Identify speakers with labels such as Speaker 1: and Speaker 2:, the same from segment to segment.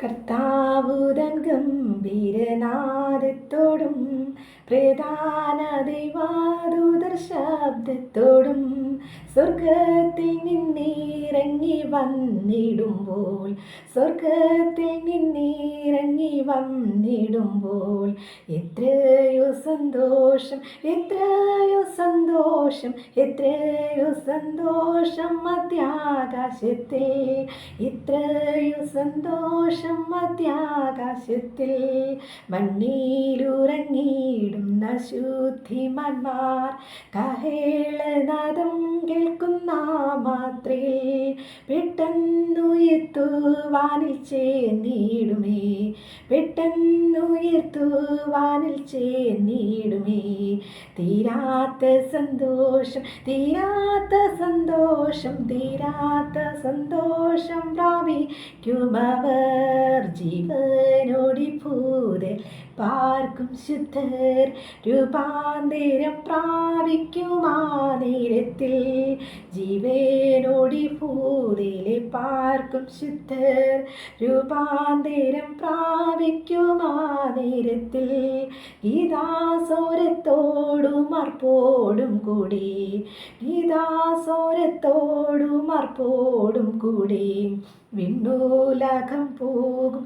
Speaker 1: കർത്താവുതൻ ഗംഭീരനാദത്തോടും പ്രധാന ദൈവാദൂതർ ശബ്ദത്തോടും സ്വർഗത്തിൽ നിന്നിറങ്ങി വന്നിടുമ്പോൾ എത്രയോ സന്തോഷം മധ്യാകാശത്തിൽ, എത്രയോ സന്തോഷം മധ്യാകാശത്തിൽ. മണ്ണിലുറങ്ങിയിടുന്ന ശുദ്ധിമാന്മാർ കഹേളനാദം കേൾക്കുന്ന മാത്രയിൽ പെട്ടെന്നുയർത്തുവാനിൽ ചേർന്നിടുമേ. തീരാത്ത സന്തോഷം പ്രാപിക്കുമവർ. ജീവനോടി ഭൂതൽ പാർക്കും ശുദ്ധർ രൂപാന്തരം പ്രാപിക്കുമാ നേരത്തിൽ. ജീവനോടി ഭൂതലെ പാർക്കും ശുദ്ധർ രൂപാന്തരം പ്രാപിക്കുമാ നേരത്തിൽ. ഗീതാസോരത്തോടും അർപ്പോടും കൂടി വിണ്ണൂലകം പോകും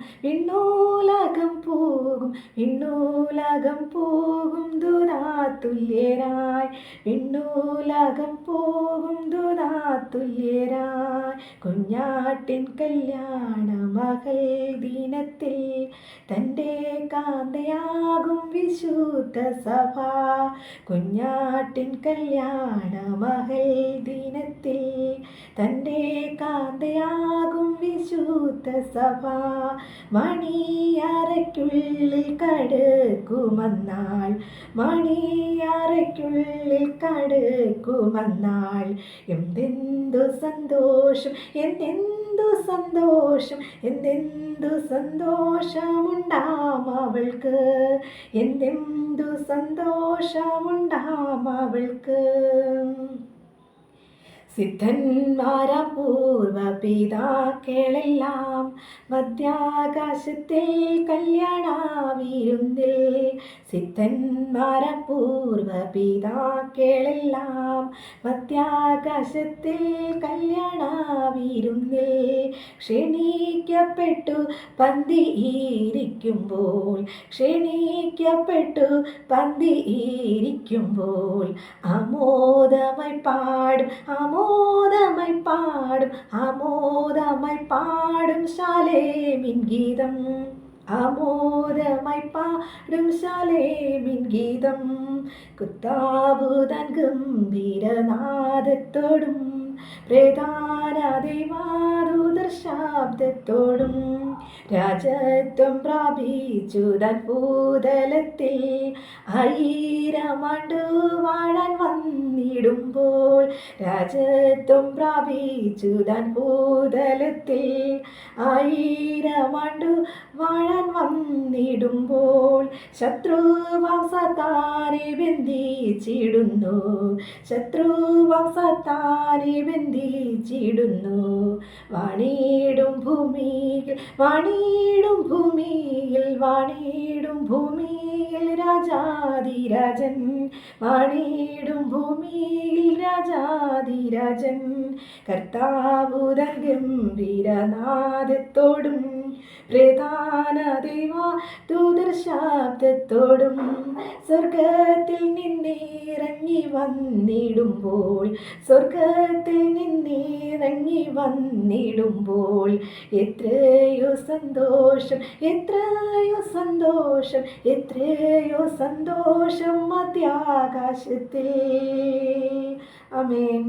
Speaker 1: ദൂതാതുല്യരായി. കുഞ്ഞാട്ടിൻ കല്യാണ മകൾ ദിനത്തിൽ തൻ്റെ കാന്തയാകും വിശുദ്ധ സഭ. കുഞ്ഞാട്ടിൻ കല്യാണ മകൾ ദിനത്തിൽ തൻ്റെ കാന്തയാകും വിശുദ്ധ സഭ. മണിയറയ്ക്കുള്ളിൽ കടക്കുമന്നാൾ എന്തെന്തു സന്തോഷമുണ്ടാം അവൾക്ക്. സിദ്ധന്മാരാം പൂർവ പിതാക്കളെല്ലാം മധ്യാകാശത്തിൽ കല്യാണ വിരുന്നിൽ. സിദ്ധന്മാരാം പൂർവ പിതാക്കളെല്ലാം മധ്യാകാശത്തിൽ കല്യാണ വിരുന്നിൽ. ക്ഷണിക്കപ്പെട്ടു പന്തിയിരിക്കുമ്പോൾ ആമോദമായി പാടും ശാലേമിൻ ഗീതം. കർത്താവുതൻ ഗംഭീരനാദത്തോടും പ്രധാന ദൈവാദൂതർ ശബ്ദത്തോടും രാജത്വം പ്രാപിച്ചു തൻ ഭൂതലത്തിൽ 1000 ആണ്ട് വാഴാൻ വന്നിടുമ്പോൾ. രാജത്വം പ്രാപിച്ചു തൻ ഭൂതലത്തിൽ 1000 ആണ്ട് വാഴാൻ വന്നിടുമ്പോൾ. ശത്രുവാം സാത്താനെ ബന്ധിച്ചിടുന്നു. വാണിടും ഭൂമിയിൽ രാജാധിരാജൻ. കർത്താവുതൻ ഗംഭീരനാദത്തോടും പ്രധാന ദൈവാദൂതർ ശബ്ദത്തോടും സ്വർഗത്തിൽ നിന്നിറങ്ങി വന്നിടുമ്പോൾ എത്രയോ സന്തോഷം മധ്യാകാശത്തിൽ. ആമേൻ.